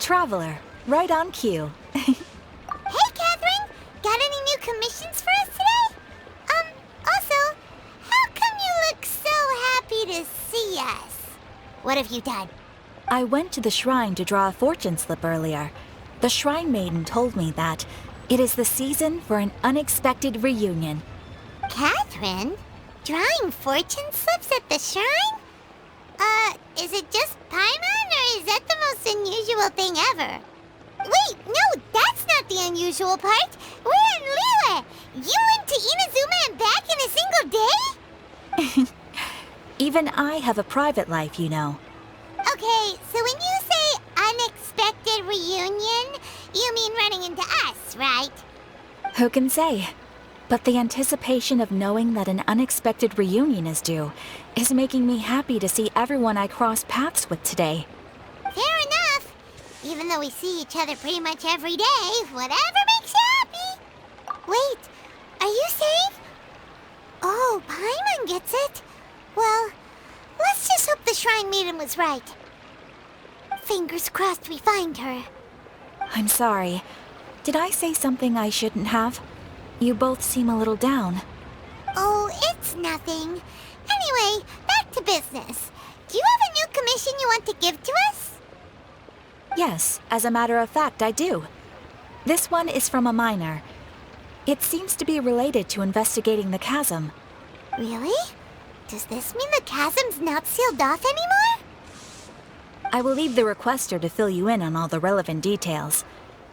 traveler, right on cue. Hey, Catherine! Got any new commissions for us today? Also, how come you look so happy to see us? What have you done? I went to the shrine to draw a fortune slip earlier. The shrine maiden told me that it is the season for an unexpected reunion. Catherine? Drawing fortune slips at the shrine? Is it just Paimon, or is that the most unusual thing ever? Wait, no, that's not the unusual part. We're in Liyue. You went to Inazuma and back in a single day? Even I have a private life, you know. Okay, so when you say unexpected reunion, you mean running into us, right? Who can say? But the anticipation of knowing that an unexpected reunion is due is making me happy to see everyone I cross paths with today. Fair enough. Even though we see each other pretty much every day, whatever makes you happy. Wait, are you safe? Oh, Paimon gets it. Well, let's just hope the Shrine Maiden was right. Fingers crossed we find her. I'm sorry. Did I say something I shouldn't have? You both seem a little down. Oh, it's nothing. Anyway, back to business. Do you have a new commission you want to give to us? Yes, as a matter of fact, I do. This one is from a miner. It seems to be related to investigating the chasm. Really? Does this mean the chasm's not sealed off anymore? I will leave the requester to fill you in on all the relevant details.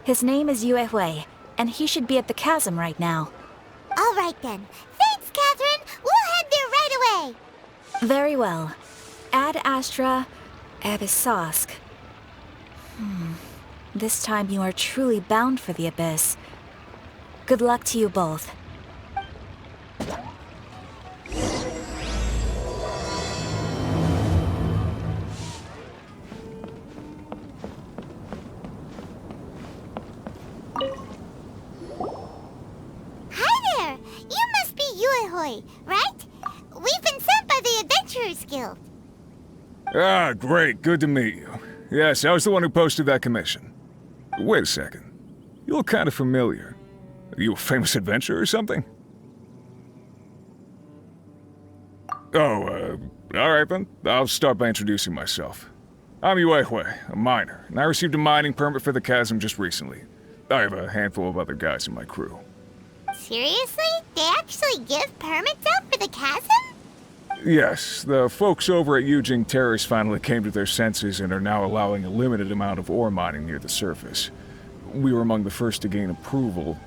His name is Yue Hui, and he should be at the chasm right now. All right then. Thanks, Catherine. We'll head there right away. Very well. Ad Astra Abyssosk. This time you are truly bound for the abyss. Good luck to you both. Right? We've been sent by the Adventurers Guild. Ah, great. Good to meet you. Yes, I was the one who posted that commission. Wait a second. You look kind of familiar. Are you a famous adventurer or something? Oh, alright then. I'll start by introducing myself. I'm Yue Hui, a miner, and I received a mining permit for the chasm just recently. I have a handful of other guys in my crew. Seriously? They actually give permits out for the chasm? Yes, the folks over at Yujing Terrace finally came to their senses and are now allowing a limited amount of ore mining near the surface. We were among the first to gain approval,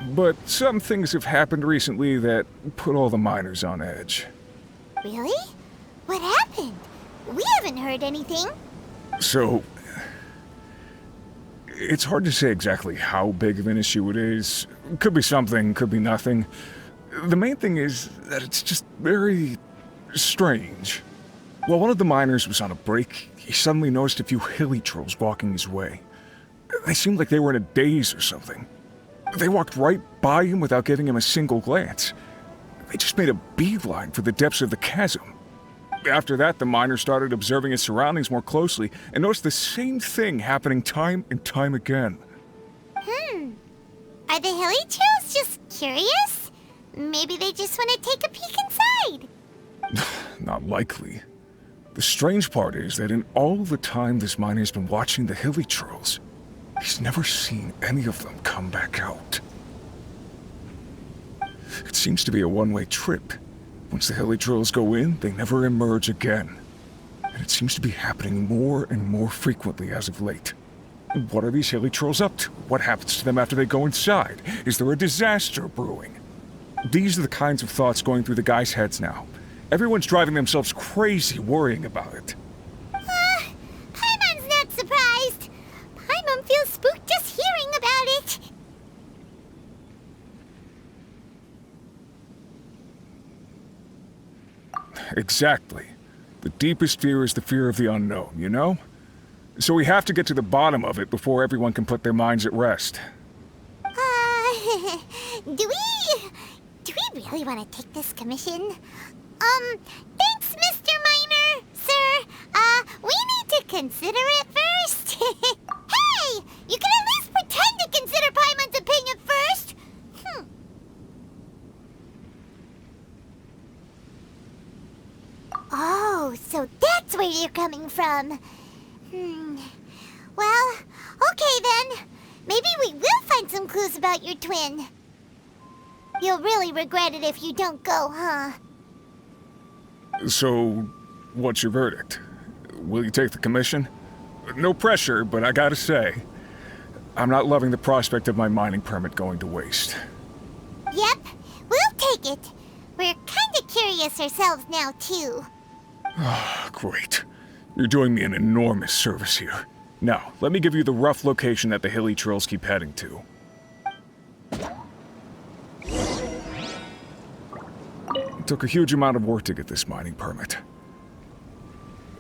but some things have happened recently that put all the miners on edge. Really? What happened? We haven't heard anything. So, it's hard to say exactly how big of an issue it is. Could be something, could be nothing. The main thing is that it's just very strange. While one of the miners was on a break, he suddenly noticed a few hilly trolls walking his way. They seemed like they were in a daze or something. They walked right by him without giving him a single glance. They just made a beeline for the depths of the chasm. After that, the miner started observing his surroundings more closely and noticed the same thing happening time and time again. Are the hilly trolls just curious? Maybe they just want to take a peek inside. Not likely. The strange part is that in all the time this miner's been watching the hilly trolls, he's never seen any of them come back out. It seems to be a one-way trip. Once the hilly trolls go in, they never emerge again. And it seems to be happening more and more frequently as of late. What are these hilly trolls up to? What happens to them after they go inside? Is there a disaster brewing? These are the kinds of thoughts going through the guys' heads now. Everyone's driving themselves crazy worrying about it. Paimon's not surprised. Paimon feels spooked just hearing about it. Exactly. The deepest fear is the fear of the unknown, you know? So we have to get to the bottom of it before everyone can put their minds at rest. Do we really want to take this commission? Thanks, Mr. Miner, sir. We need to consider it first. coming from. Well, okay then. Maybe we will find some clues about your twin. You'll really regret it if you don't go, huh? So, what's your verdict? Will you take the commission? No pressure, but I gotta say, I'm not loving the prospect of my mining permit going to waste. Yep, we'll take it. We're kinda curious ourselves now, too. Great. You're doing me an enormous service here. Now, let me give you the rough location that the hilly trails keep heading to. It took a huge amount of work to get this mining permit.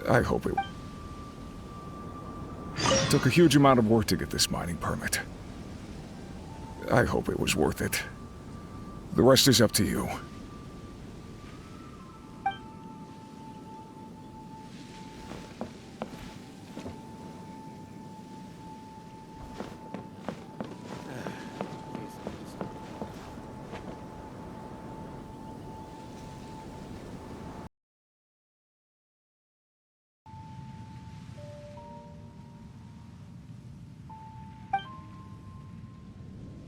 I hope it took a huge amount of work to get this mining permit. I hope it was worth it. The rest is up to you.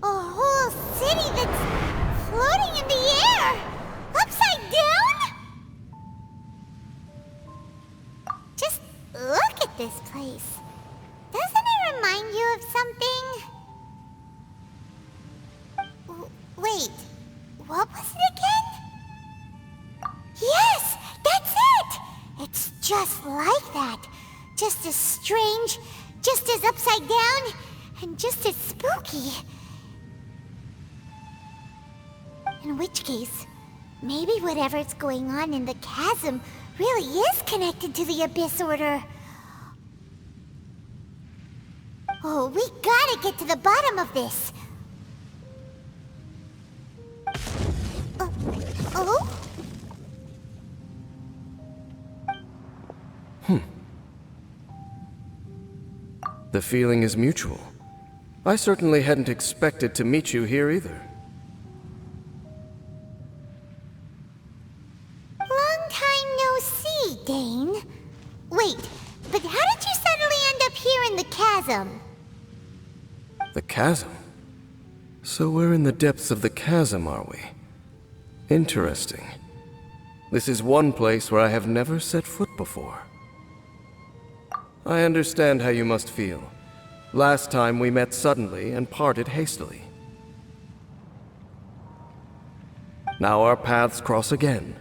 A whole city that's floating in the air! Upside down? Just look at this place. Doesn't it remind you of something? Wait, what was it again? Yes, that's it! It's just like that. Just as strange, just as upside down, and just as spooky. In which case, maybe whatever's going on in the chasm really is connected to the Abyss Order. Oh, we gotta get to the bottom of this. Oh? The feeling is mutual. I certainly hadn't expected to meet you here either. Long time no see, Dane. Wait, but how did you suddenly end up here in the chasm? The chasm? So we're in the depths of the chasm, are we? Interesting. This is one place where I have never set foot before. I understand how you must feel. Last time we met suddenly and parted hastily. Now our paths cross again.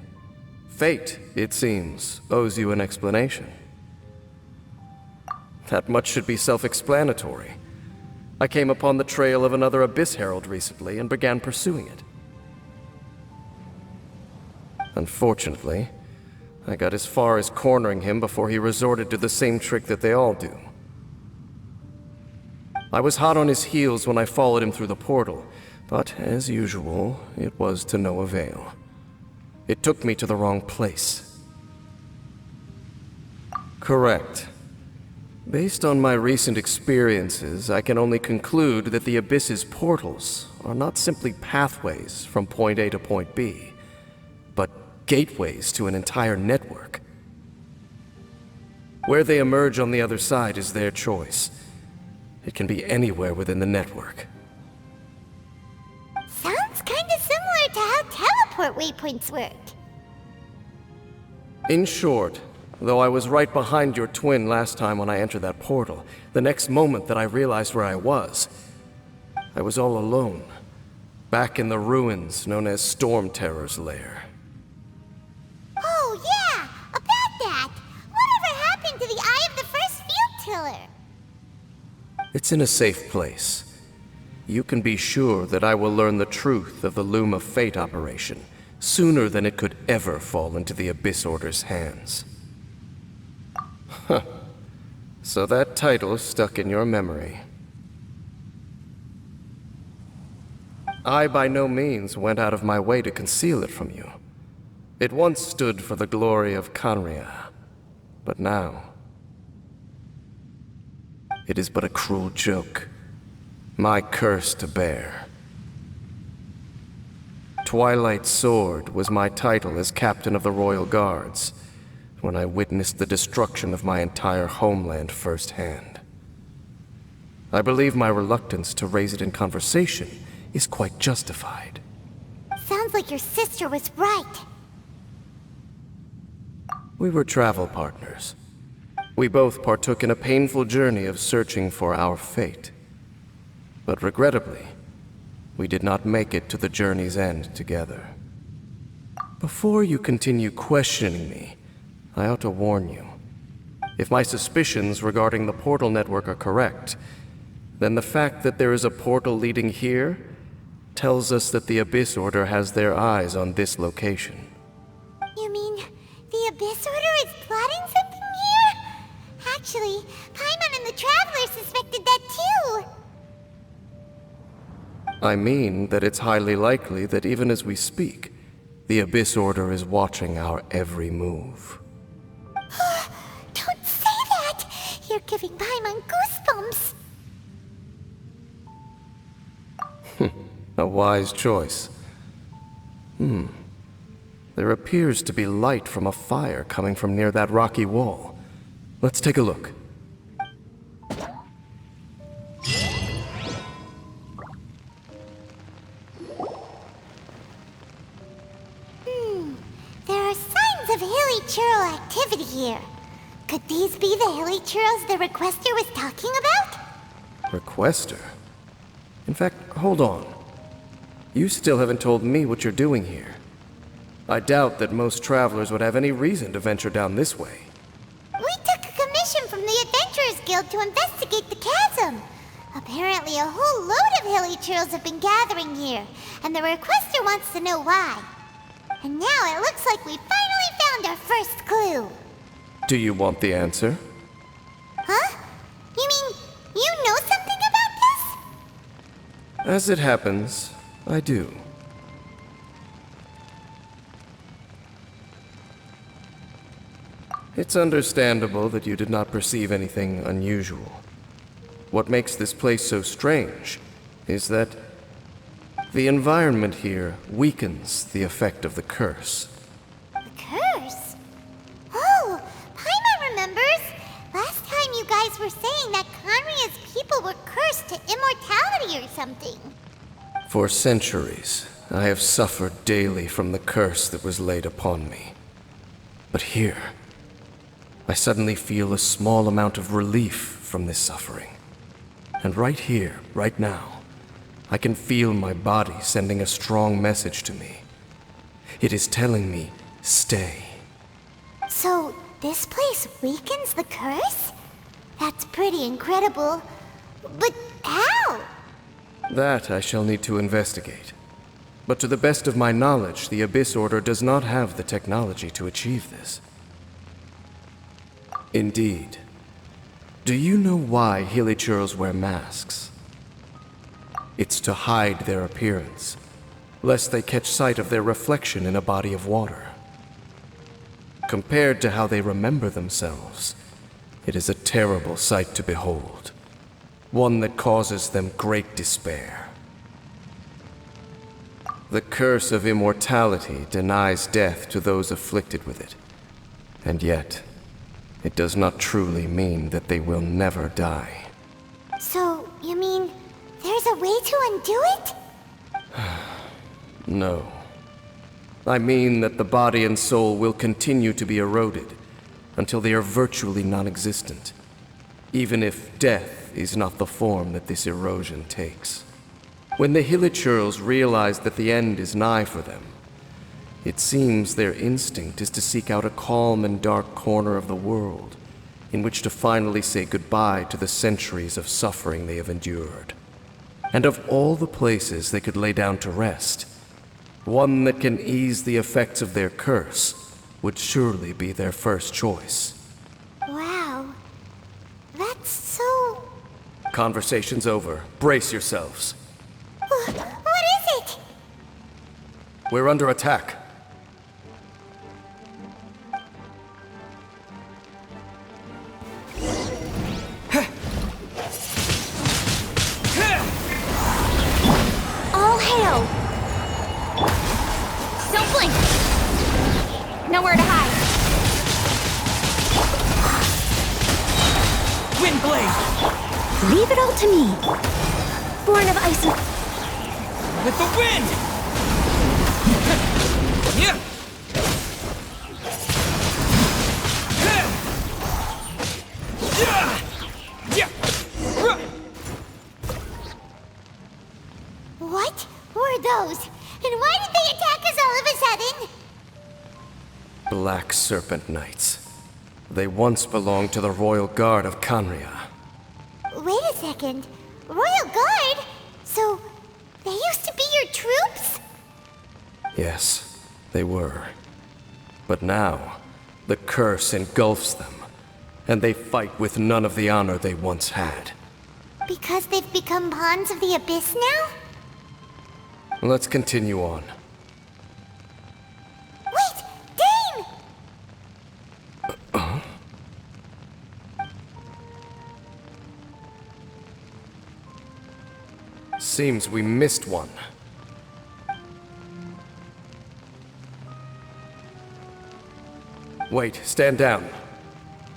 Fate, it seems, owes you an explanation. That much should be self-explanatory. I came upon the trail of another Abyss Herald recently and began pursuing it. Unfortunately, I got as far as cornering him before he resorted to the same trick that they all do. I was hot on his heels when I followed him through the portal, but as usual, it was to no avail. It took me to the wrong place. Correct. Based on my recent experiences, I can only conclude that the Abyss's portals are not simply pathways from point A to point B, but gateways to an entire network. Where they emerge on the other side is their choice. It can be anywhere within the network. Sounds kinda similar to how teleport waypoints work. In short, though I was right behind your twin last time when I entered that portal, the next moment that I realized where I was all alone, back in the ruins known as Storm Terror's lair. Oh yeah, about that! Whatever happened to the Eye of the First Field Tiller? It's in a safe place. You can be sure that I will learn the truth of the Loom of Fate operation sooner than it could ever fall into the Abyss Order's hands. Huh. So that title stuck in your memory. I by no means went out of my way to conceal it from you. It once stood for the glory of Kanria, but now it is but a cruel joke, my curse to bear. Twilight Sword was my title as captain of the Royal Guards, when I witnessed the destruction of my entire homeland firsthand. I believe my reluctance to raise it in conversation is quite justified. Sounds like your sister was right. We were travel partners. We both partook in a painful journey of searching for our fate. But regrettably, we did not make it to the journey's end together. Before you continue questioning me, I ought to warn you. If my suspicions regarding the portal network are correct, then the fact that there is a portal leading here tells us that the Abyss Order has their eyes on this location. You mean the Abyss Order is plotting something here? Actually, Paimon and the Traveler suspected that too. I mean that it's highly likely that even as we speak, the Abyss Order is watching our every move. Don't say that! You're giving Paimon goosebumps. A wise choice. There appears to be light from a fire coming from near that rocky wall. Let's take a look. There are signs of hilly churl activity here. Could these be the hilly churls the Requester was talking about? Requester? In fact, hold on. You still haven't told me what you're doing here. I doubt that most travelers would have any reason to venture down this way. We took a commission from the Adventurers Guild to investigate the chasm. Apparently a whole load of hilly churls have been gathering here, and the Requester wants to know why. And now it looks like we finally found our first clue. Do you want the answer? Huh? You mean you know something about this? As it happens, I do. It's understandable that you did not perceive anything unusual. What makes this place so strange is that the environment here weakens the effect of the curse. The curse? Oh, Paimon remembers. Last time you guys were saying that Conria's people were cursed to immortality or something. For centuries, I have suffered daily from the curse that was laid upon me. But here, I suddenly feel a small amount of relief from this suffering. And right here, right now, I can feel my body sending a strong message to me. It is telling me, stay. So, this place weakens the curse? That's pretty incredible. But how? That I shall need to investigate. But to the best of my knowledge, the Abyss Order does not have the technology to achieve this. Indeed. Do you know why Hilichurls wear masks? It's to hide their appearance, lest they catch sight of their reflection in a body of water. Compared to how they remember themselves, it is a terrible sight to behold, one that causes them great despair. The curse of immortality denies death to those afflicted with it, and yet, it does not truly mean that they will never die. So, you mean there's a way to undo it? No. I mean that the body and soul will continue to be eroded until they are virtually non-existent, even if death is not the form that this erosion takes. When the Hilichurls realize that the end is nigh for them, it seems their instinct is to seek out a calm and dark corner of the world in which to finally say goodbye to the centuries of suffering they have endured. And of all the places they could lay down to rest, one that can ease the effects of their curse would surely be their first choice. Wow. That's so... Conversation's over. Brace yourselves. What is it? We're under attack. All hail! Don't blink! Nowhere to hide. Wind blade! Leave it all to me. Born of ice and... With the wind! Yeah! What were those? And why did they attack us all of a sudden? Black Serpent Knights. They once belonged to the Royal Guard of Canria. Wait a second. Royal Guard? So, they used to be your troops? Yes, they were. But now, the curse engulfs them, and they fight with none of the honor they once had. Because they've become pawns of the Abyss now? Let's continue on. Wait! Dane! Seems we missed one. Wait, stand down.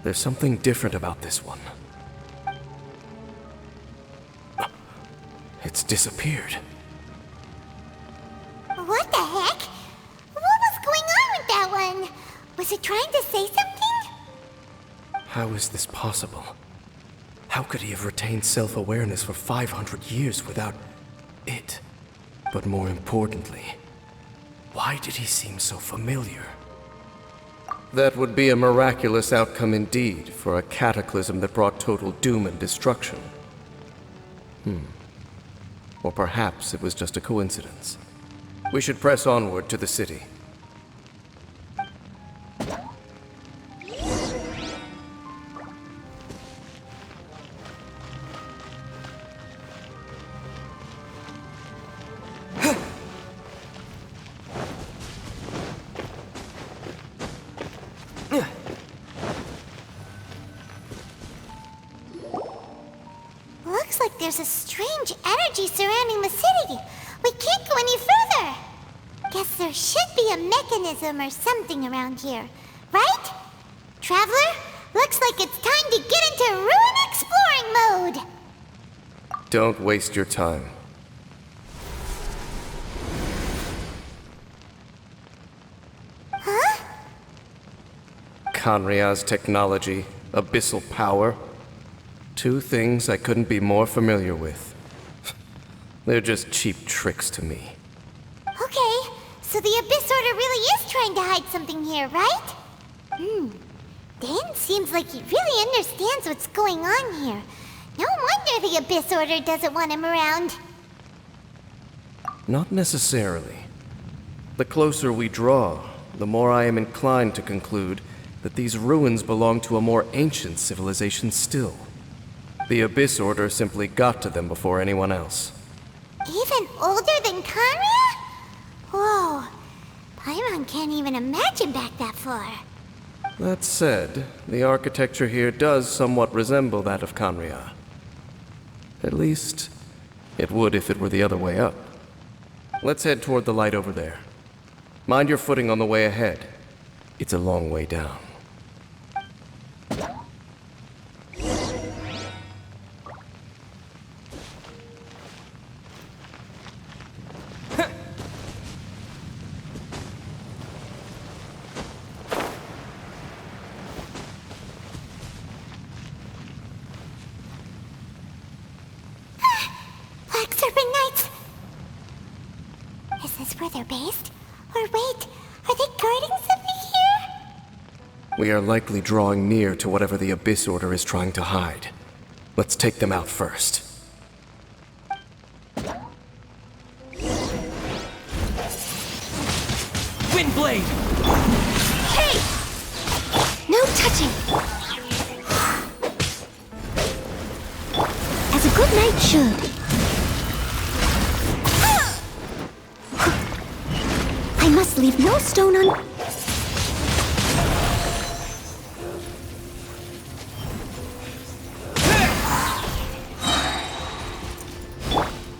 There's something different about this one. It's disappeared. What the heck? What was going on with that one? Was it trying to say something? How is this possible? How could he have retained self-awareness for 500 years without it? But more importantly, why did he seem so familiar? That would be a miraculous outcome indeed for a cataclysm that brought total doom and destruction. Or perhaps it was just a coincidence. We should press onward to the city. Looks like there's a strange energy surrounding the city. We can't go any further. Guess there should be a mechanism or something around here, right? Traveler, looks like it's time to get into ruin exploring mode. Don't waste your time. Huh? Canria's technology, abyssal power. Two things I couldn't be more familiar with. They're just cheap tricks to me. Okay, so the Abyss Order really is trying to hide something here, right? Dan seems like he really understands what's going on here. No wonder the Abyss Order doesn't want him around. Not necessarily. The closer we draw, the more I am inclined to conclude that these ruins belong to a more ancient civilization still. The Abyss Order simply got to them before anyone else. Even older than Canria? Whoa, Paimon can't even imagine back that far. That said, the architecture here does somewhat resemble that of Canria. At least, it would if it were the other way up. Let's head toward the light over there. Mind your footing on the way ahead. It's a long way down. Black Serpent Knights! Is this where they're based? Or wait, are they guarding something here? We are likely drawing near to whatever the Abyss Order is trying to hide. Let's take them out first. Wind blade! Hey! No touching! As a good knight should. I must leave no stone un...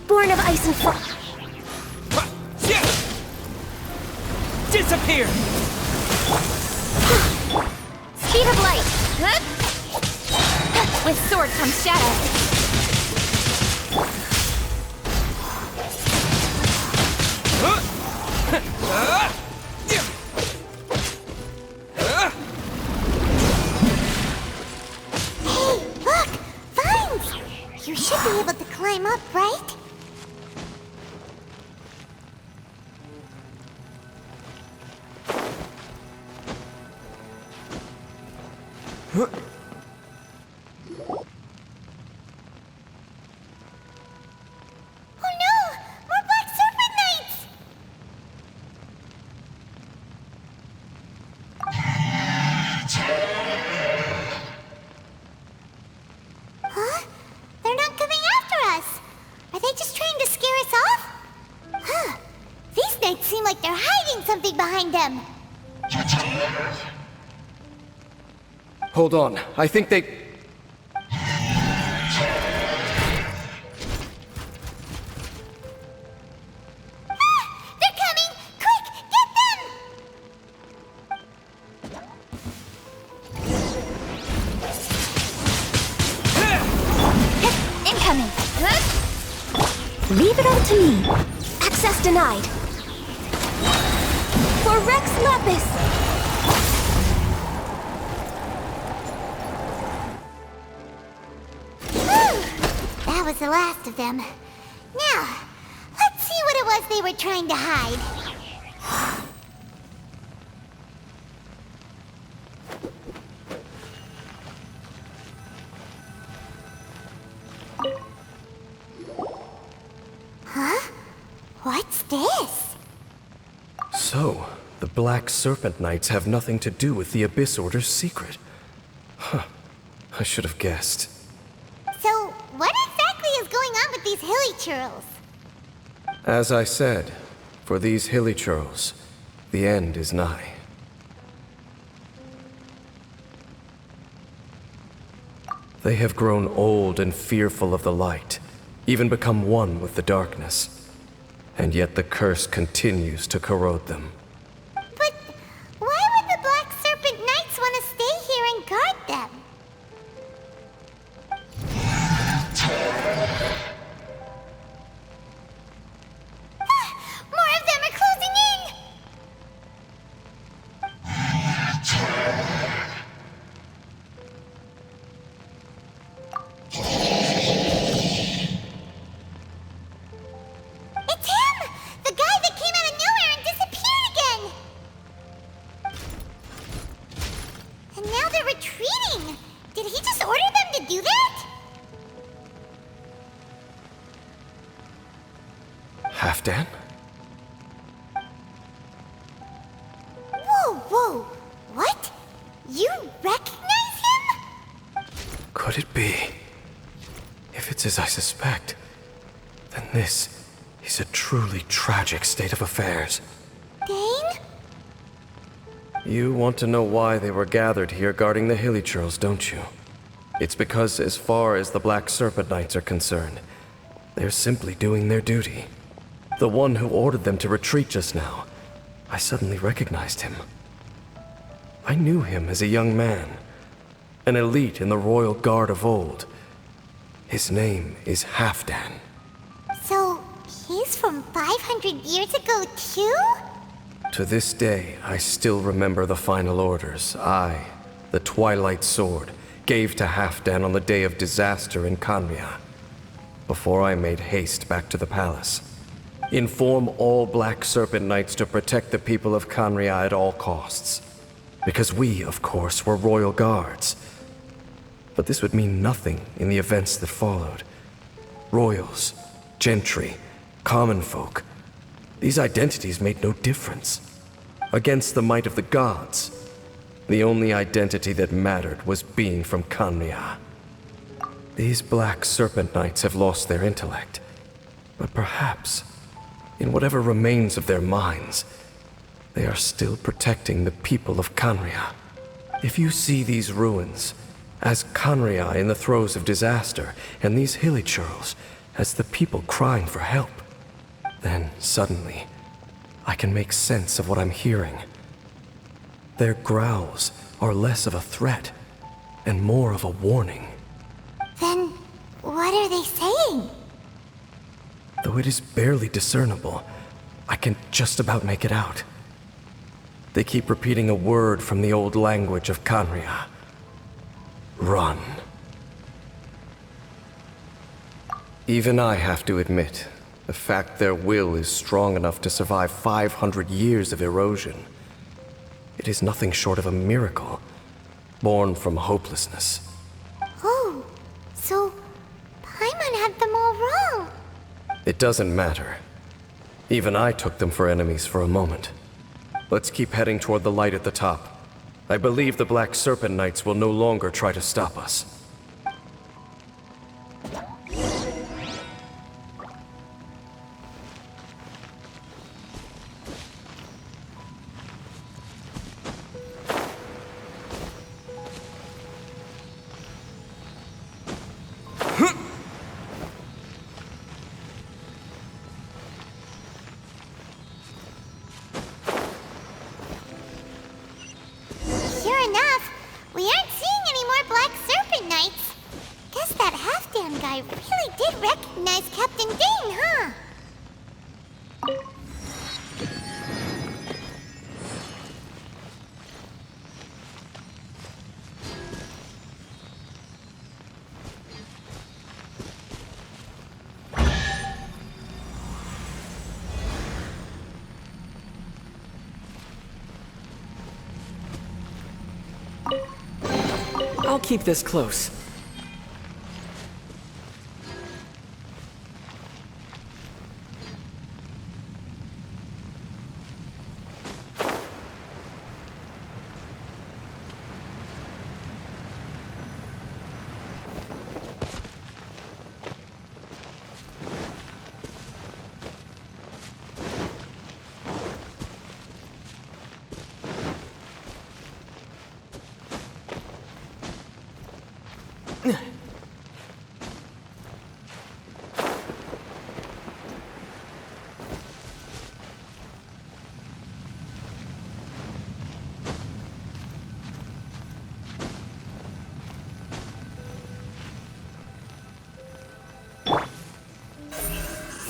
Born of ice and frost. Disappear! Speed of light. With sword comes shadow. Hey, look! Vines! You should be able to climb up, right? Oh no! More black serpent knights! Huh? They're not coming after us! Are they just trying to scare us off? Huh. These knights seem like they're hiding something behind them. Hold on, I think they... They're coming! Quick, get them! Incoming! Leave it all to me. Access denied. For Rex Lapis! Whew. That was the last of them. Now, let's see what it was they were trying to hide. Huh? What's this? So, the Black Serpent Knights have nothing to do with the Abyss Order's secret. Huh. I should have guessed. So, what exactly is going on with these hilly churls? As I said, for these hilly churls, the end is nigh. They have grown old and fearful of the light, even become one with the darkness. And yet the curse continues to corrode them. But why would the Black Serpent Knights want to stay here and guard them? More of them are closing in! It's him! The guy that came out of nowhere and disappeared again! And now they're retreating! Did he just order them to do that? Halfdan? Whoa, whoa! What? You recognize him? Could it be? If it's as I suspect, then this is a truly tragic state of affairs. Dane? You want to know why they were gathered here guarding the hilly churls, don't you? It's because as far as the Black Serpent Knights are concerned, they're simply doing their duty. The one who ordered them to retreat just now, I suddenly recognized him. I knew him as a young man, an elite in the royal guard of old. His name is Halfdan. So, he's from 500 years ago too? To this day, I still remember the final orders I, the Twilight Sword, gave to Halfdan on the day of disaster in Kanria, before I made haste back to the palace. Inform all Black Serpent Knights to protect the people of Kanria at all costs. Because we, of course, were royal guards. But this would mean nothing in the events that followed. Royals, gentry, common folk, these identities made no difference. Against the might of the gods, the only identity that mattered was being from Kanria. These Black Serpent Knights have lost their intellect, but perhaps, in whatever remains of their minds, they are still protecting the people of Kanria. If you see these ruins as Kanria in the throes of disaster, and these hilly churls as the people crying for help, then suddenly I can make sense of what I'm hearing. Their growls are less of a threat and more of a warning. though it is barely discernible. I can just about make it out. They keep repeating a word from the old language of Kanria. Run. Even I have to admit, the fact their will is strong enough to survive 500 years of erosion. It is nothing short of a miracle, born from hopelessness. Oh, so Paimon had them all wrong. It doesn't matter. Even I took them for enemies for a moment. Let's keep heading toward the light at the top. I believe the Black Serpent Knights will no longer try to stop us. Sure enough, we aren't seeing any more Black Serpent Knights. Guess that half-damn guy really did recognize Captain Dane, huh? I'll keep this close.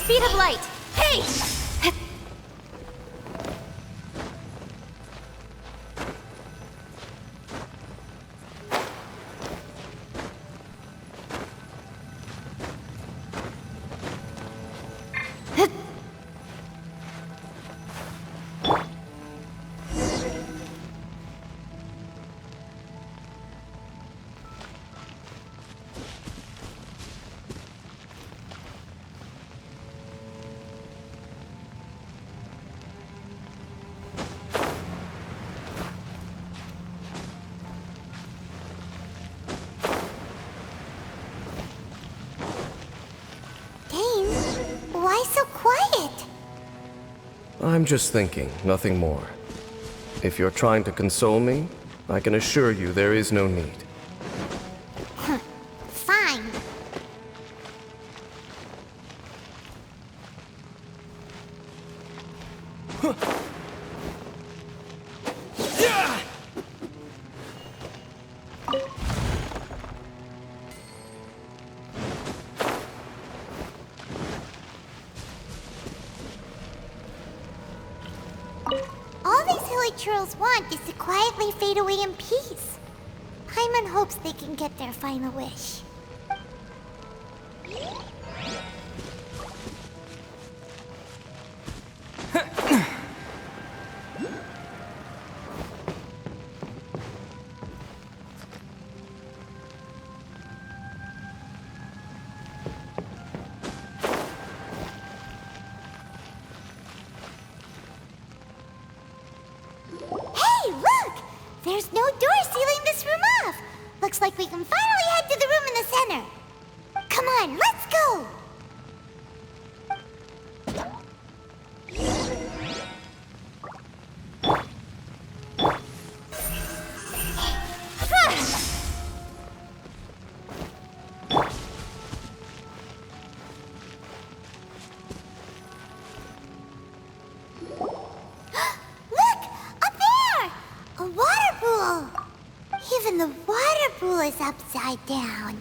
Speed of light! Hey! Dane, why so quiet? I'm just thinking, nothing more. If you're trying to console me, I can assure you there is no need. Fine. All these hilly churls want is to quietly fade away in peace. Paimon hopes they can get their final wish. Hey, look! There's no door sealing this room off. Looks like we can finally head to the room in the center. Come on, let's go! Look! Up there! A water pool! Even the water pool is upside down.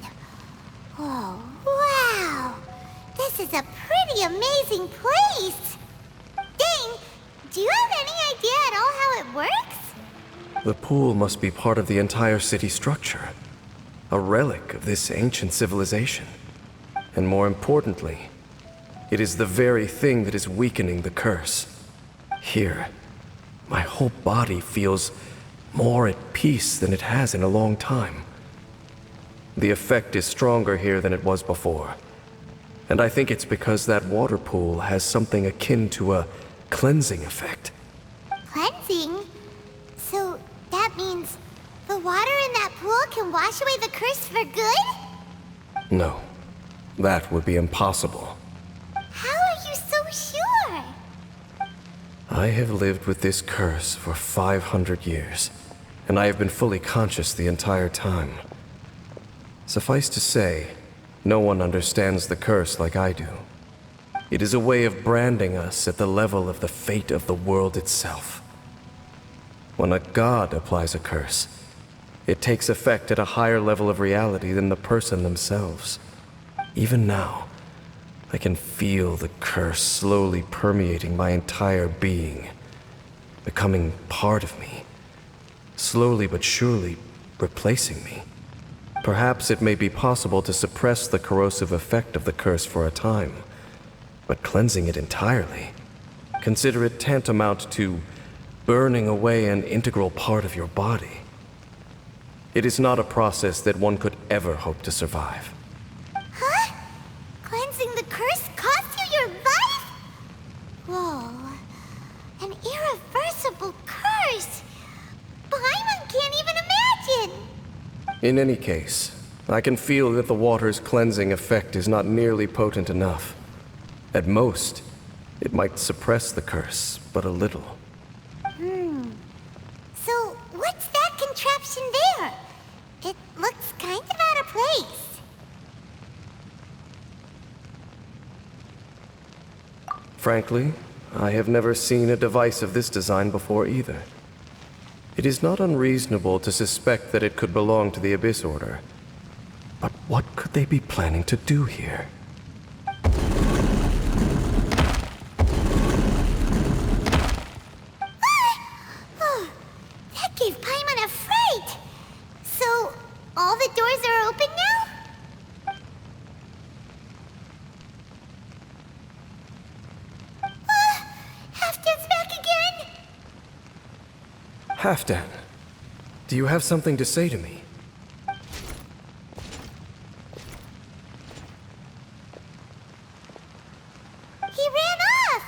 Oh, wow! This is a pretty amazing place. Dane, do you have any idea at all how it works? The pool must be part of the entire city structure. A relic of this ancient civilization. And more importantly, it is the very thing that is weakening the curse. Here, my whole body feels more at peace than it has in a long time. The effect is stronger here than it was before. And I think it's because that water pool has something akin to a cleansing effect. Cleansing? So that means the water in that pool can wash away the curse for good? No, that would be impossible. How are you so sure? I have lived with this curse for 500 years, and I have been fully conscious the entire time. Suffice to say, no one understands the curse like I do. It is a way of branding us at the level of the fate of the world itself. When a god applies a curse, it takes effect at a higher level of reality than the person themselves. Even now, I can feel the curse slowly permeating my entire being, becoming part of me, slowly but surely replacing me. Perhaps it may be possible to suppress the corrosive effect of the curse for a time, but cleansing it entirely, consider it tantamount to burning away an integral part of your body. It is not a process that one could ever hope to survive. Huh? Cleansing the curse cost you your life? Whoa. An irreversible curse. Paimon can't even imagine. In any case, I can feel that the water's cleansing effect is not nearly potent enough. At most, it might suppress the curse, but a little. So, what's that contraption there? It looks kind of out of place. Frankly, I have never seen a device of this design before either. It is not unreasonable to suspect that it could belong to the Abyss Order. But what could they be planning to do here? That gave Paimon a fright. So, all the doors are open now? Halfdan's back again? Halfdan, do you have something to say to me? He ran off,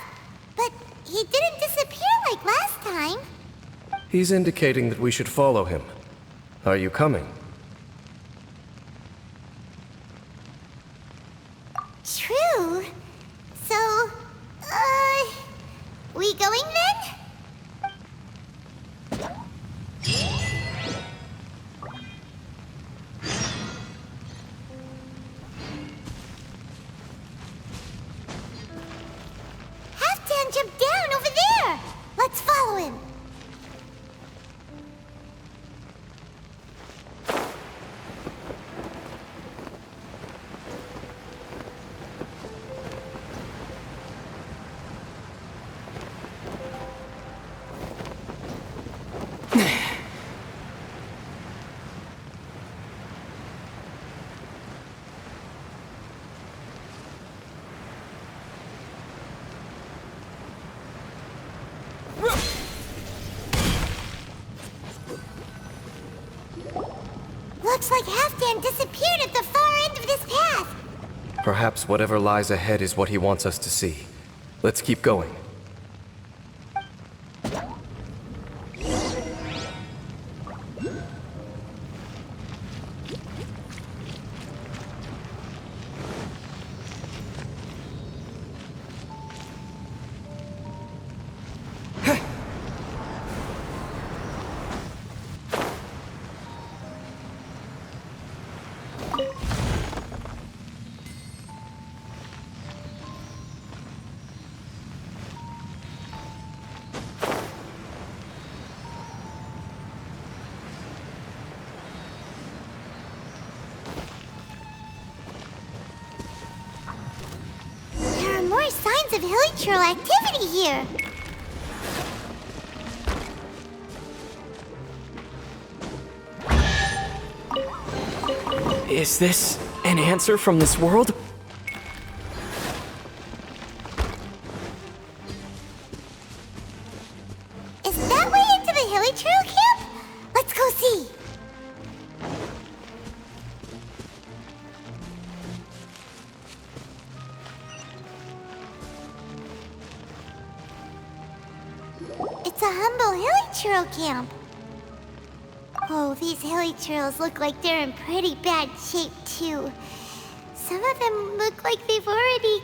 but he didn't disappear like last time. He's indicating that we should follow him. Are you coming? True. So, we going then? Halfdan jumped down over there. Let's follow him. Looks like Halfdan disappeared at the far end of this path. Perhaps whatever lies ahead is what he wants us to see. Let's keep going. more signs of hilichurl activity here. Is this an answer from this world? Is that way into the hilichurl camp? Let's go see. It's a humble hilichurl camp. Oh, these hilichurls look like they're in pretty bad shape, too. Some of them look like they've already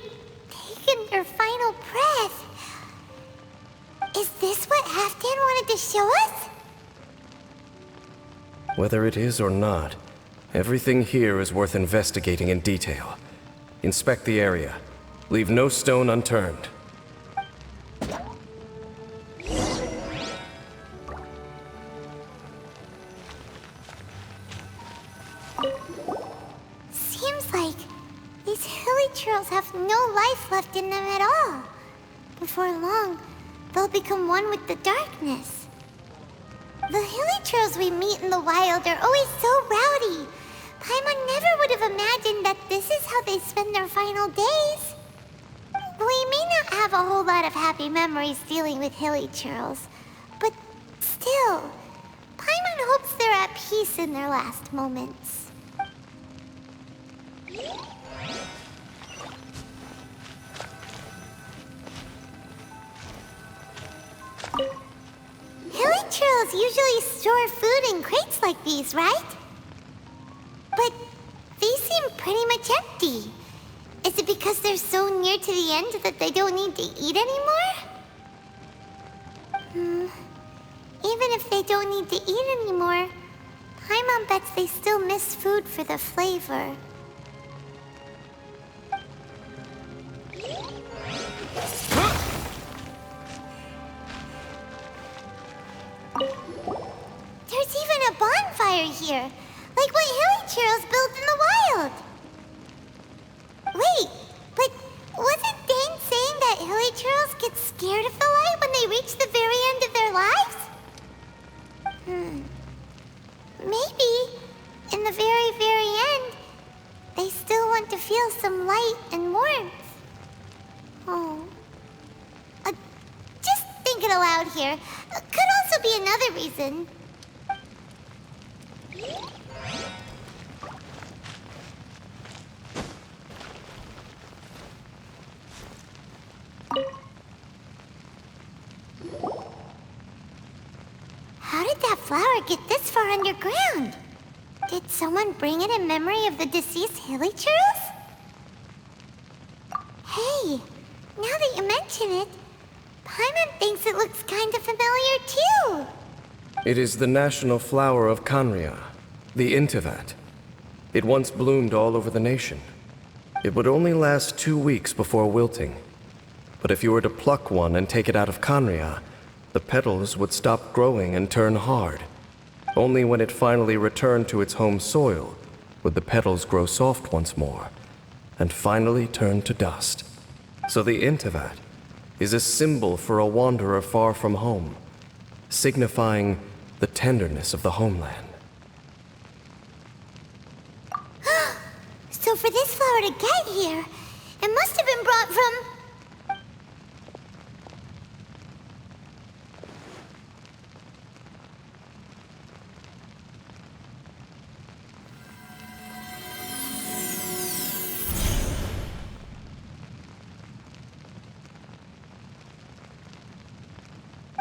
taken their final breath. Is this what Halfdan wanted to show us? Whether it is or not, everything here is worth investigating in detail. Inspect the area. Leave no stone unturned. Seems like these hilichurls have no life left in them at all. Before long, they'll become one with the darkness. The hilichurls we meet in the wild are always so rowdy. Paimon never would have imagined that this is how they spend their final days. We may not have a whole lot of happy memories dealing with hilichurls, but still, Paimon hopes they're at peace in their last moments. Hilichurls usually store food in crates like these, right? But these seem pretty much empty. Is it because they're so near to the end that they don't need to eat anymore? Even if they don't need to eat anymore, Paimon bets they still miss food for the flavor. There's even a bonfire here, like what hilichurls built in the wild. Wait, but wasn't Dane saying that hilichurls get scared of the light when they reach the very end of their lives? Maybe, in the very, very end, they still want to feel some light and warmth. Oh. Just thinking aloud here. Could also be another reason. How did that flower get this far underground? Did someone bring it in memory of the deceased hilichurls? Hey, now that you mention it, Paimon thinks it looks kind of familiar too. It is the national flower of Khaenri'ah, the Intivat. It once bloomed all over the nation. It would only last 2 weeks before wilting. But if you were to pluck one and take it out of Khaenri'ah, the petals would stop growing and turn hard. Only when it finally returned to its home soil would the petals grow soft once more, and finally turn to dust. So the Intivat is a symbol for a wanderer far from home, signifying the tenderness of the homeland. So for this flower to get here, it must have been brought from...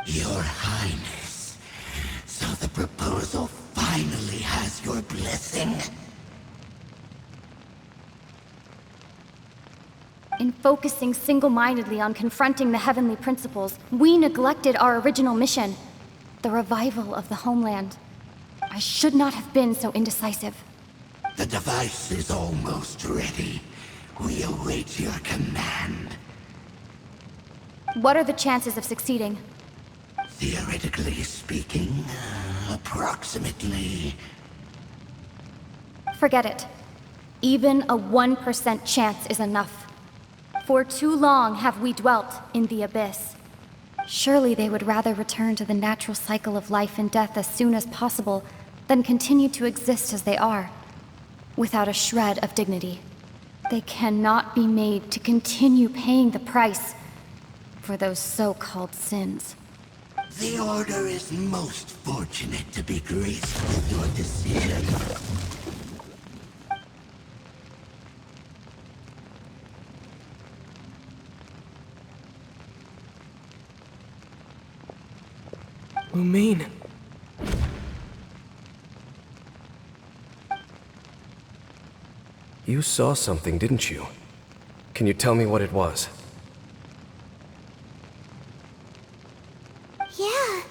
Your Highness, so the proposal finally has your blessing? In focusing single-mindedly on confronting the heavenly principles, we neglected our original mission, the revival of the homeland. I should not have been so indecisive. The device is almost ready. We await your command. What are the chances of succeeding? Theoretically speaking, approximately. Forget it. Even a 1% chance is enough. For too long have we dwelt in the abyss. Surely they would rather return to the natural cycle of life and death as soon as possible than continue to exist as they are, without a shred of dignity. They cannot be made to continue paying the price for those so-called sins. The Order is most fortunate to be graced with your decision. Lumine. You saw something, didn't you? Can you tell me what it was? Yeah,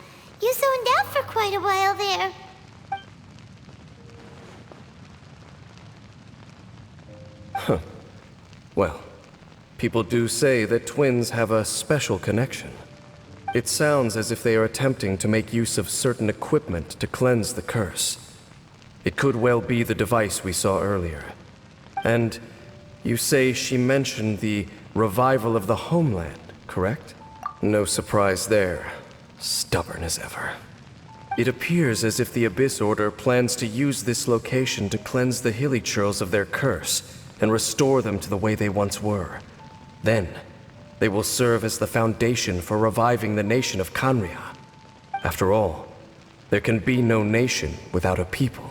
you zoned out for quite a while there. Well, people do say that twins have a special connection. It sounds as if they are attempting to make use of certain equipment to cleanse the curse. It could well be the device we saw earlier. And you say she mentioned the revival of the homeland, correct? No surprise there. Stubborn as ever. It appears as if the Abyss Order plans to use this location to cleanse the Hilly-Churls of their curse and restore them to the way they once were. Then, they will serve as the foundation for reviving the nation of Khaenri'ah. After all, there can be no nation without a people.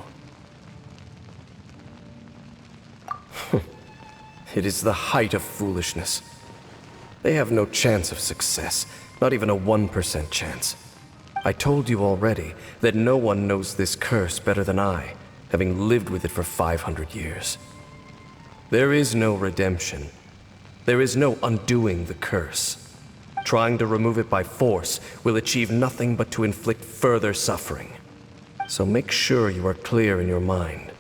It is the height of foolishness. They have no chance of success, not even a 1% chance. I told you already that no one knows this curse better than I, having lived with it for 500 years. There is no redemption. There is no undoing the curse. Trying to remove it by force will achieve nothing but to inflict further suffering. So make sure you are clear in your mind.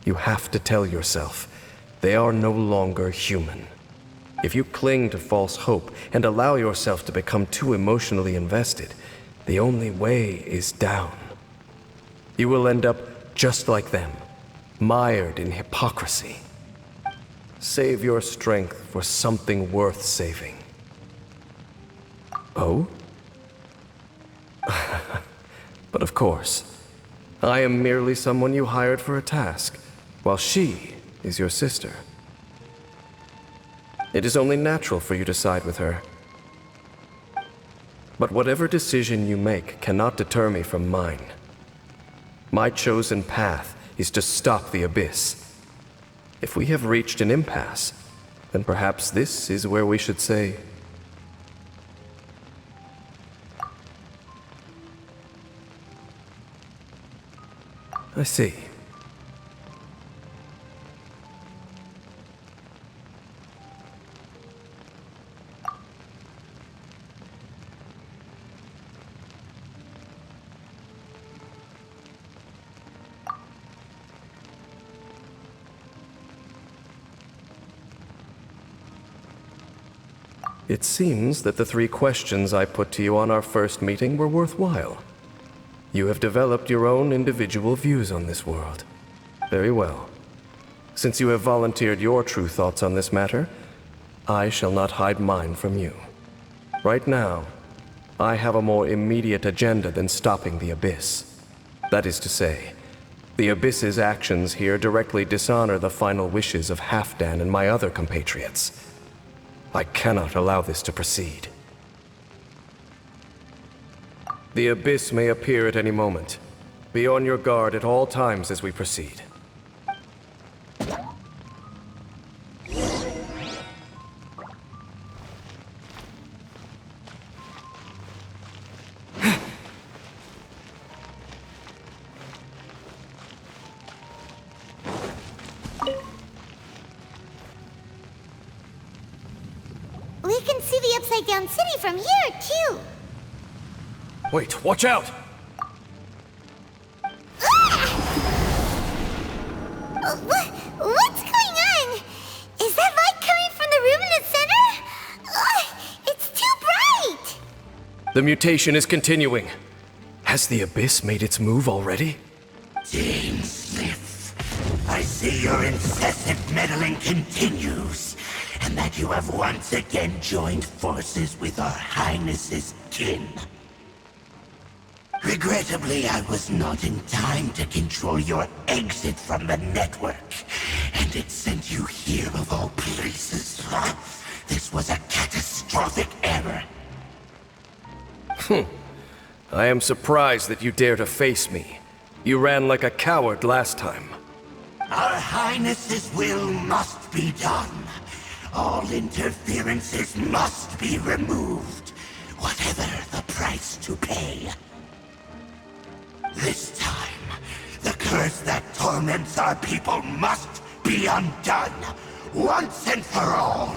You have to tell yourself, they are no longer human. If you cling to false hope and allow yourself to become too emotionally invested, the only way is down. You will end up just like them, mired in hypocrisy. Save your strength for something worth saving. Oh? But of course, I am merely someone you hired for a task, while she is your sister. It is only natural for you to side with her. But whatever decision you make cannot deter me from mine. My chosen path is to stop the Abyss. If we have reached an impasse, then perhaps this is where we should say... I see. It seems that the 3 questions I put to you on our first meeting were worthwhile. You have developed your own individual views on this world. Very well. Since you have volunteered your true thoughts on this matter, I shall not hide mine from you. Right now, I have a more immediate agenda than stopping the Abyss. That is to say, the Abyss's actions here directly dishonor the final wishes of Halfdan and my other compatriots. I cannot allow this to proceed. The Abyss may appear at any moment. Be on your guard at all times as we proceed. We can see the Upside Down City from here, too. Wait, watch out! What's going on? Is that light coming from the room in the center? It's too bright! The mutation is continuing. Has the Abyss made its move already? James Smith, I see your incessant meddling continues, and that you have once again joined forces with our Highness's kin. Regrettably, I was not in time to control your exit from the network, and it sent you here of all places. This was a catastrophic error. I am surprised that you dare to face me. You ran like a coward last time. Our Highness's will must be done. All interferences must be removed, whatever the price to pay. This time, the curse that torments our people must be undone, once and for all.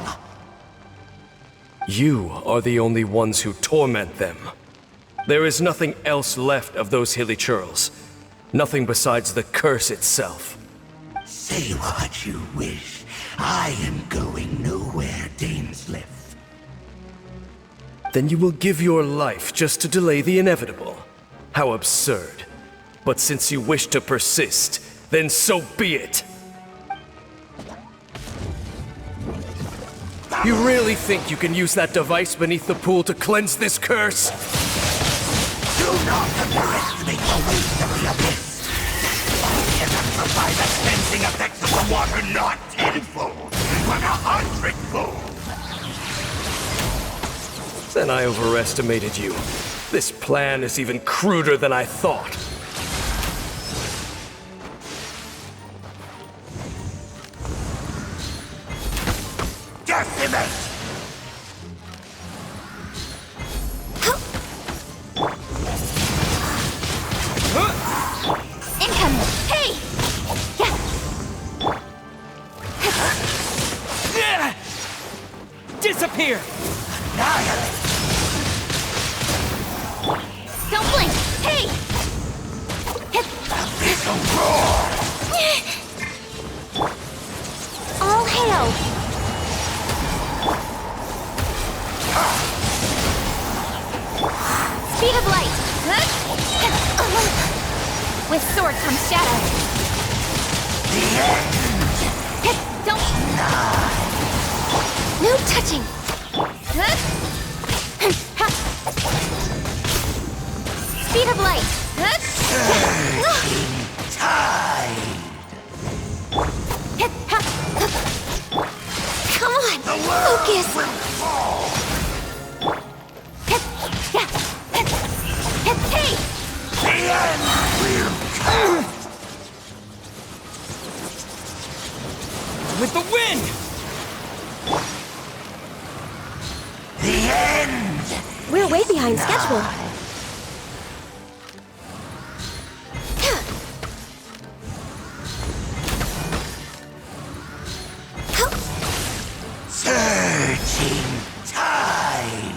You are the only ones who torment them. There is nothing else left of those hilly churls. Nothing besides the curse itself. Say what you wish. I am going nowhere, Dainsleif. Then you will give your life just to delay the inevitable. How absurd. But since you wish to persist, then so be it. You really think you can use that device beneath the pool to cleanse this curse? Do not underestimate the waste of the abyss. I cannot survive the cleansing effects of the water not tenfold, but 100-fold. Then I overestimated you. This plan is even cruder than I thought. Decimate! Incoming! Hey! Disappear! Annihilate! Don't blink! Hey! Abyssal roar! All hail! Speed of light! With sword comes shadow. The end! Don't... No touching! Speed of light! Tide! Come on! The world Focus! will fall! Hey! The end will come! With the wind! The end! We're way behind schedule. Surging tide!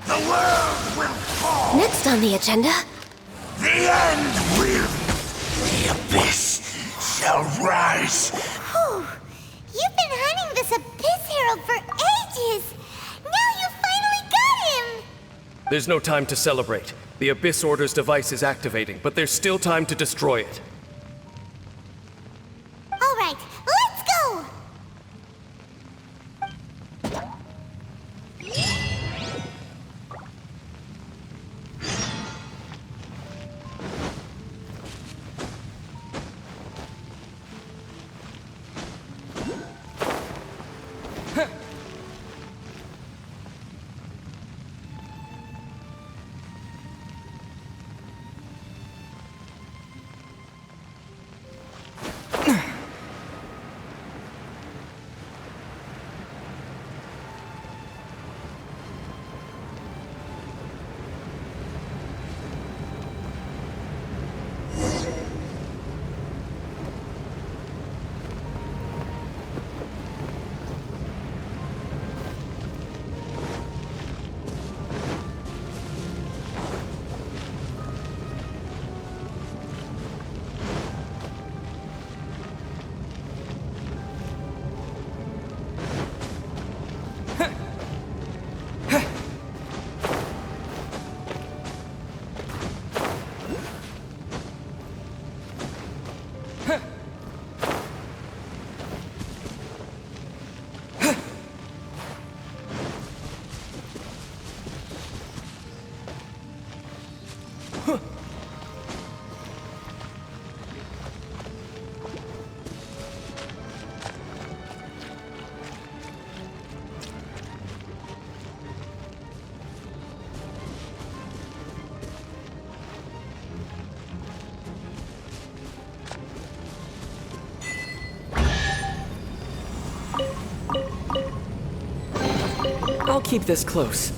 The world will fall! Next on the agenda. The end will... The abyss shall rise! Whew. You've been hunting this Abyss Herald for ages! Now you finally got him! There's no time to celebrate. The Abyss Order's device is activating, but there's still time to destroy it. All right, let's go! I'll keep this close.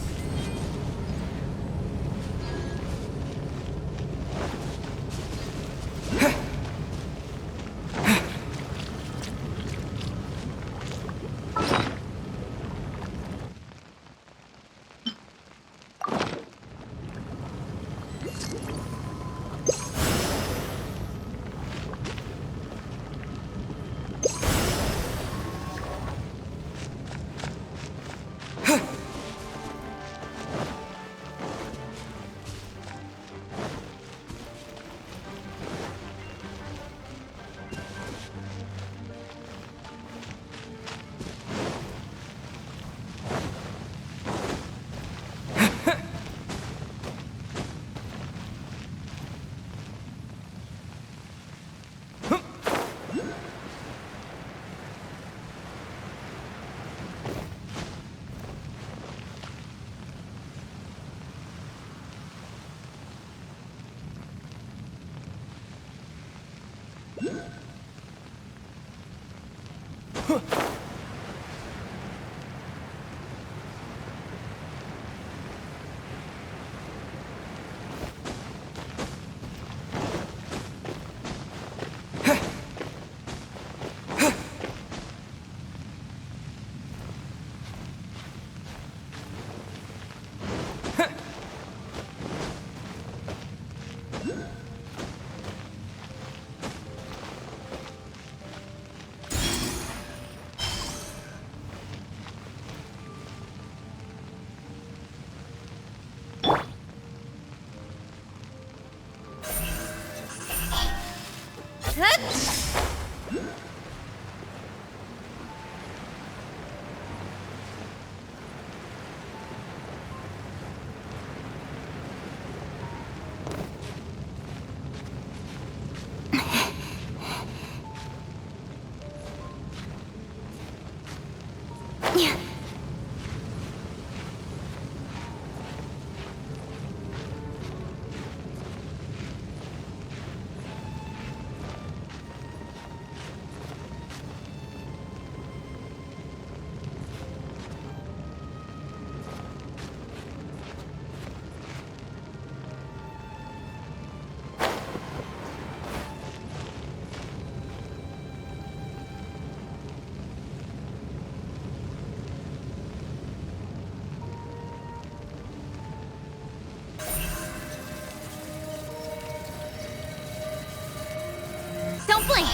Don't blink!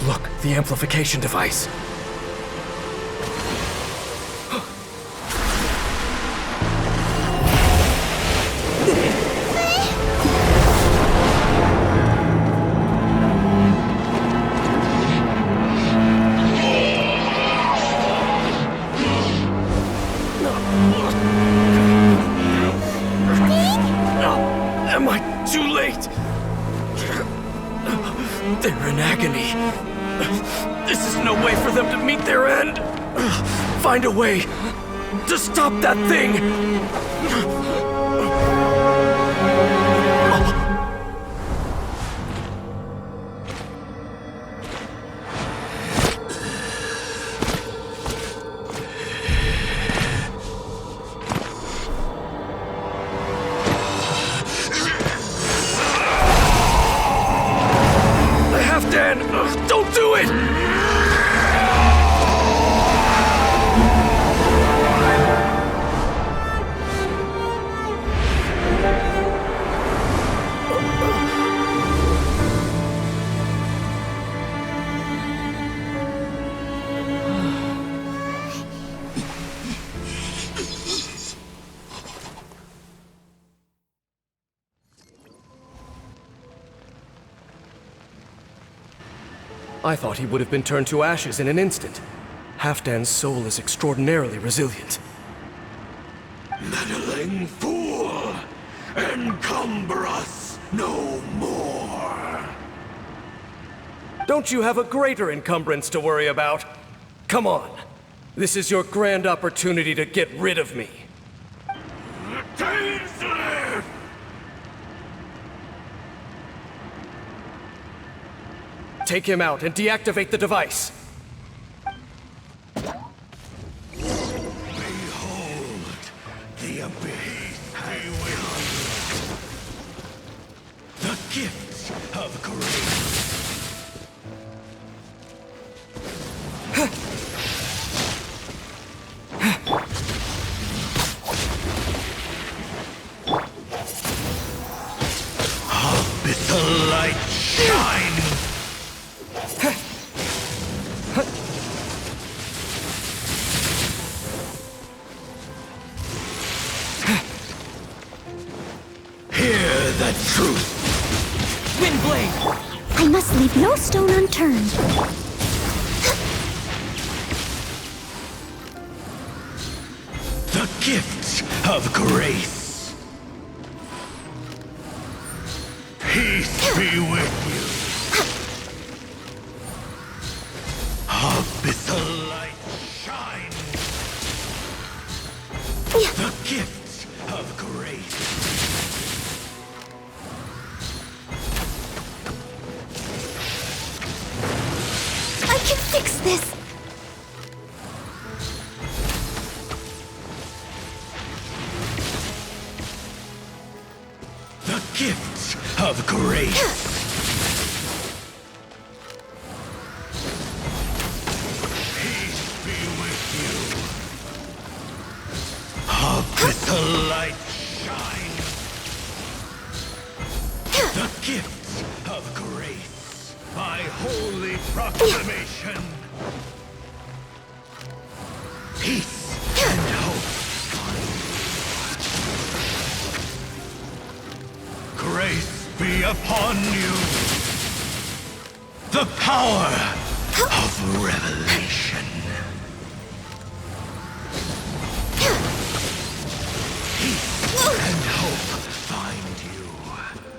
Look, the amplification device. Am I too late? They're in agony. This is no way for them to meet their end. Find a way to stop that thing. man! Ugh, don't do it! I thought he would have been turned to ashes in an instant. Halfdan's soul is extraordinarily resilient. Meddling fool! Encumber us no more! Don't you have a greater encumbrance to worry about? Come on. This is your grand opportunity to get rid of me. Tainsley! Take him out and deactivate the device. Behold, the abyss I will. The gifts of grace. Abyssal light shine. Hear the truth. Windblade! I must leave no stone unturned. The gifts of grace. Peace be with you. Abyssal light shine. The gifts of grace. I can fix this. The gifts of grace. Peace be with you. Abyssal light shine. The gifts of grace. By holy proclamation. Peace and hope. Grace be upon you. The power of revelation. Peace and hope find you.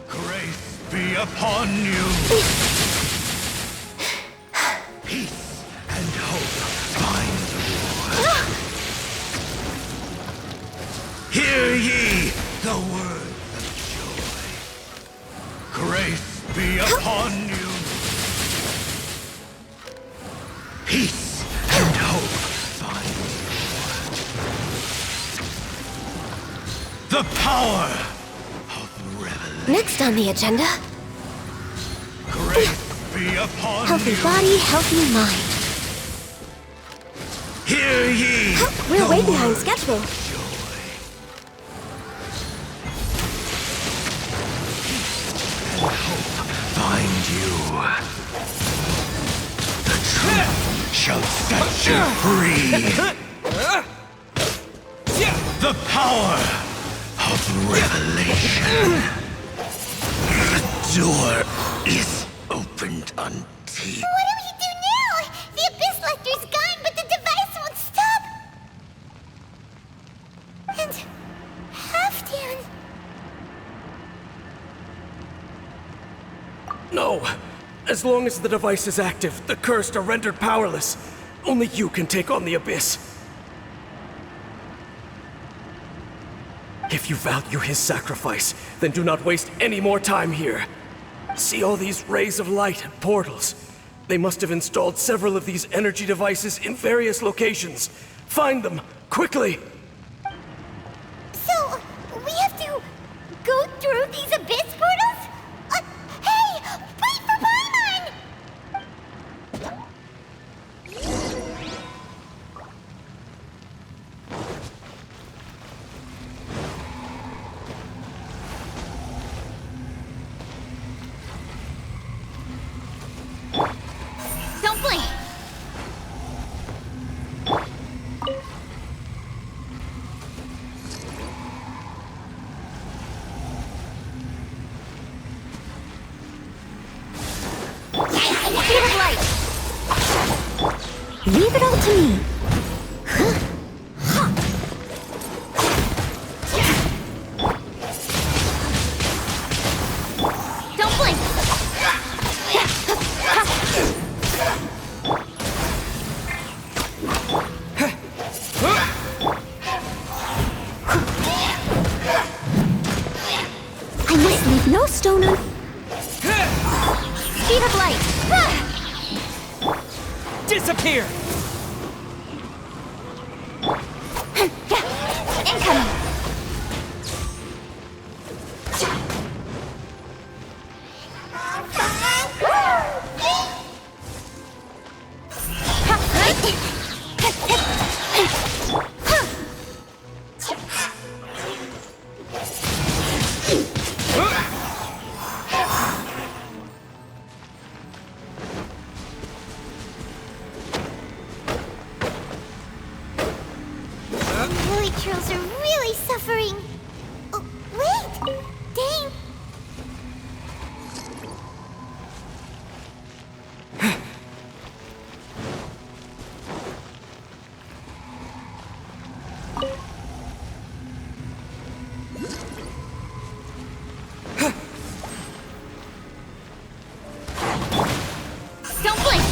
Grace be upon you. Peace and hope find you. Hear ye the words of joy. Grace be upon you. Peace and hope find you. The power of revelation. Next on the agenda, Grace be upon healthy you. body, healthy mind. Hear ye. We're the way behind words schedule. of joy. Peace and hope find you. The truth shall set you free. The power of revelation. The door is opened unto you. What do we do now? The Abyss Lecter's gone, but the device won't stop. And Halfdan. No! As long as the device is active, the cursed are rendered powerless. Only you can take on the Abyss. If you value his sacrifice, then do not waste any more time here. See all these rays of light and portals? They must have installed several of these energy devices in various locations. Find them, quickly! So, we have to go through these Abyss portals? Hey! Wait for Paimon! Leave it all to me. Don't blink! I must leave no stone un... Speed of light! Disappear! Incoming! Lily Trills are really suffering. Oh, wait! Dang! Don't blink!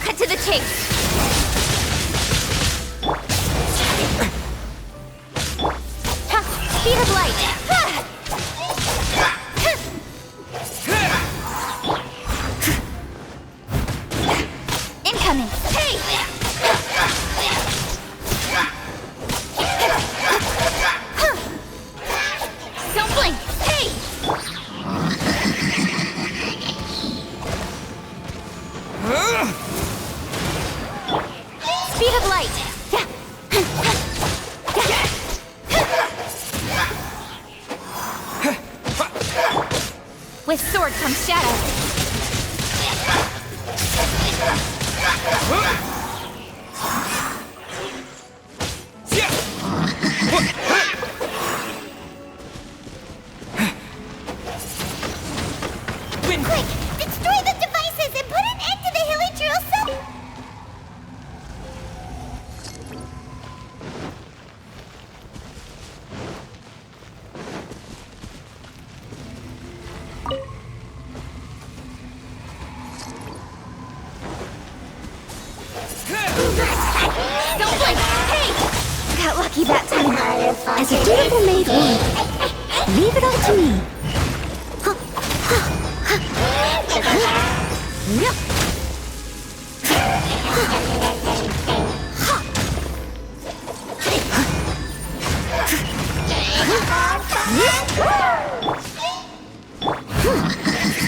Cut to the chase! Speed of light! Incoming! Hey! Don't blink! Hey! Speed of light! With sword comes shadow. Quick! Destroy the devices and put an end to the Hilly Drill sub... Don't blink! Hey! Got lucky that time. As a dutiful maid would. Leave it all to me.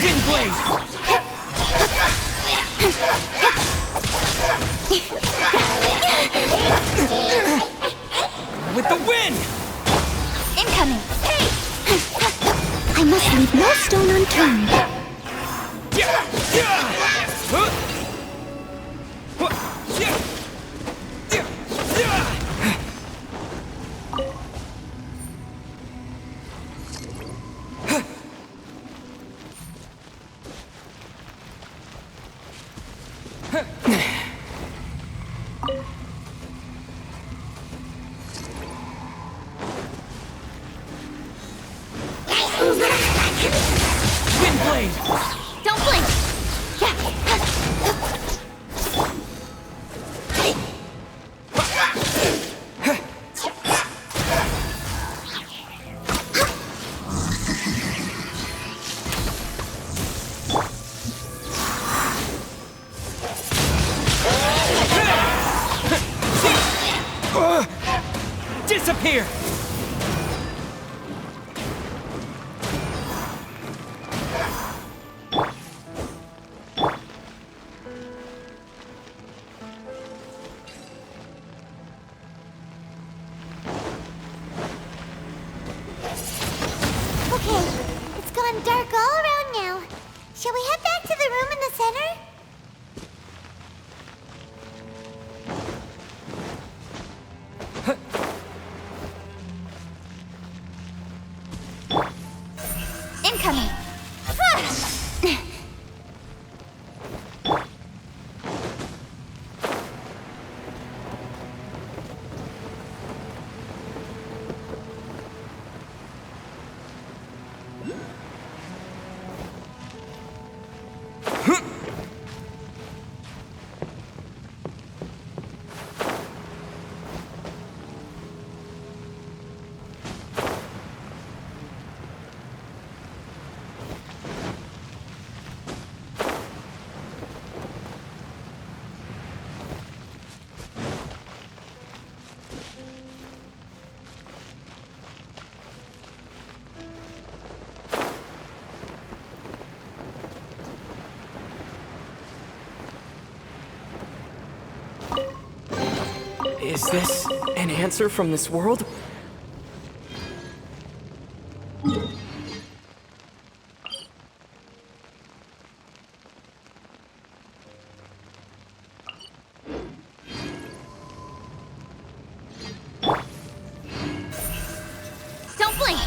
Wind blade! With the wind! Incoming! Hey! I must leave no stone unturned. Wind blade! Don't blink! Disappear! Okay, it's gone dark all around now. Shall we head back to the room in the center? Incoming! Is this an answer from this world? Don't blink!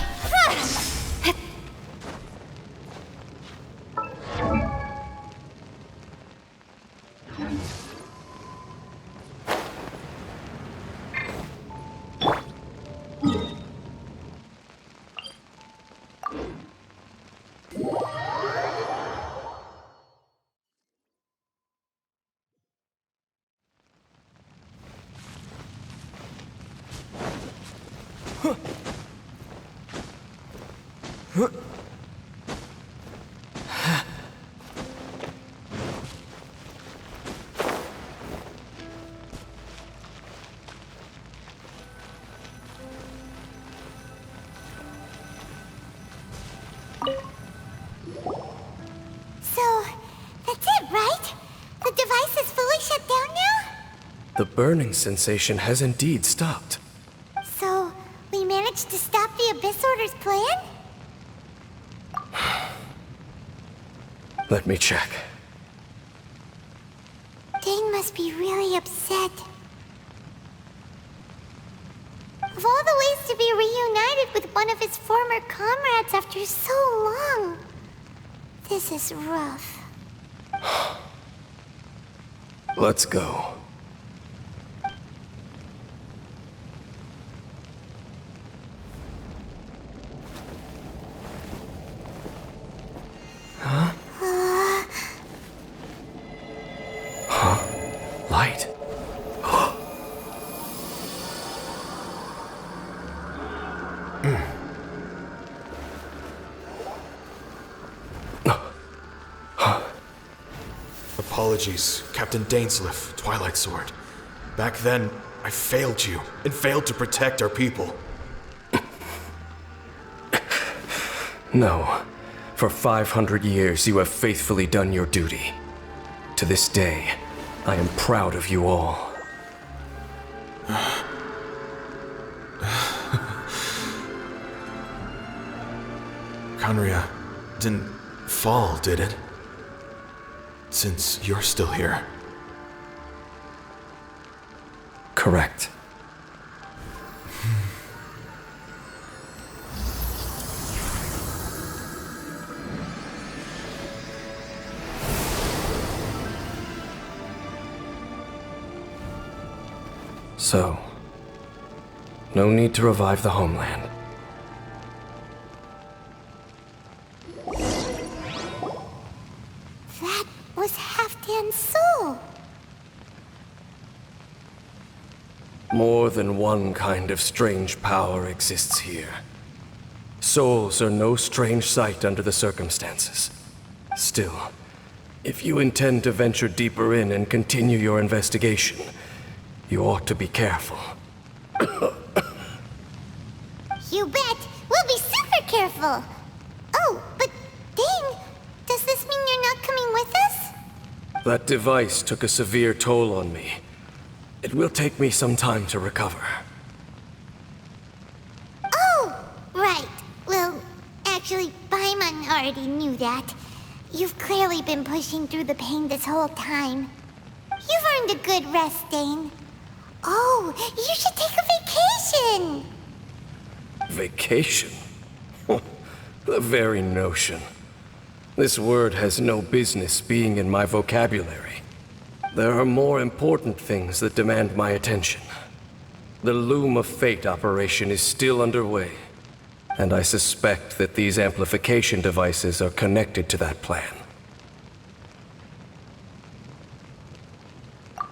So, that's it, right? The device is fully shut down now? The burning sensation has indeed stopped. So, we managed to stop the Abyss Order's plan? Let me check. Dane must be really upset. Of all the ways to be reunited with one of his former comrades after so long, this is rough. Let's go. Light. Apologies, Captain Dainsleif, Twilight Sword. Back then, I failed you, and failed to protect our people. No. For 500 years, you have faithfully done your duty. To this day, I am proud of you all. Conria didn't fall, did it? Since you're still here. Correct. So, no need to revive the homeland. That was Halfdan's soul. More than one kind of strange power exists here. Souls are no strange sight under the circumstances. Still, if you intend to venture deeper in and continue your investigation, you ought to be careful. You bet! We'll be super careful! Oh, but Dane, does this mean you're not coming with us? That device took a severe toll on me. It will take me some time to recover. Oh, right. Well, actually, Paimon already knew that. You've clearly been pushing through the pain this whole time. You've earned a good rest, Dane. Oh, you should take a vacation! Vacation? The very notion. This word has no business being in my vocabulary. There are more important things that demand my attention. The Loom of Fate operation is still underway, and I suspect that these amplification devices are connected to that plan.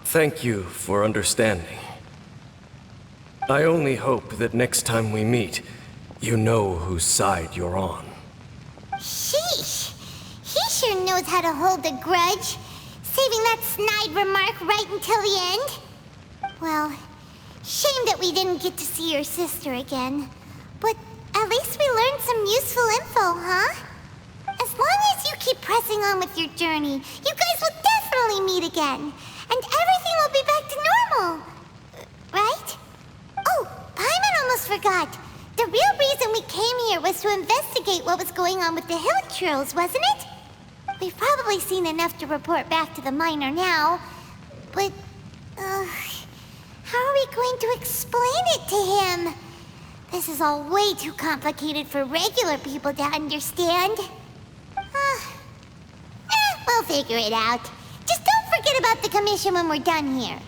Thank you for understanding. I only hope that next time we meet, you know whose side you're on. Sheesh! He sure knows how to hold a grudge, saving that snide remark right until the end. Well, shame that we didn't get to see your sister again. But at least we learned some useful info, huh? As long as you keep pressing on with your journey, you guys will definitely meet again. And everything will be back to normal. Right? forgot. The real reason we came here was to investigate what was going on with the hill trolls, wasn't it? We've probably seen enough to report back to the miner now, but... how are we going to explain it to him? This is all way too complicated for regular people to understand. We'll figure it out. Just don't forget about the commission when we're done here.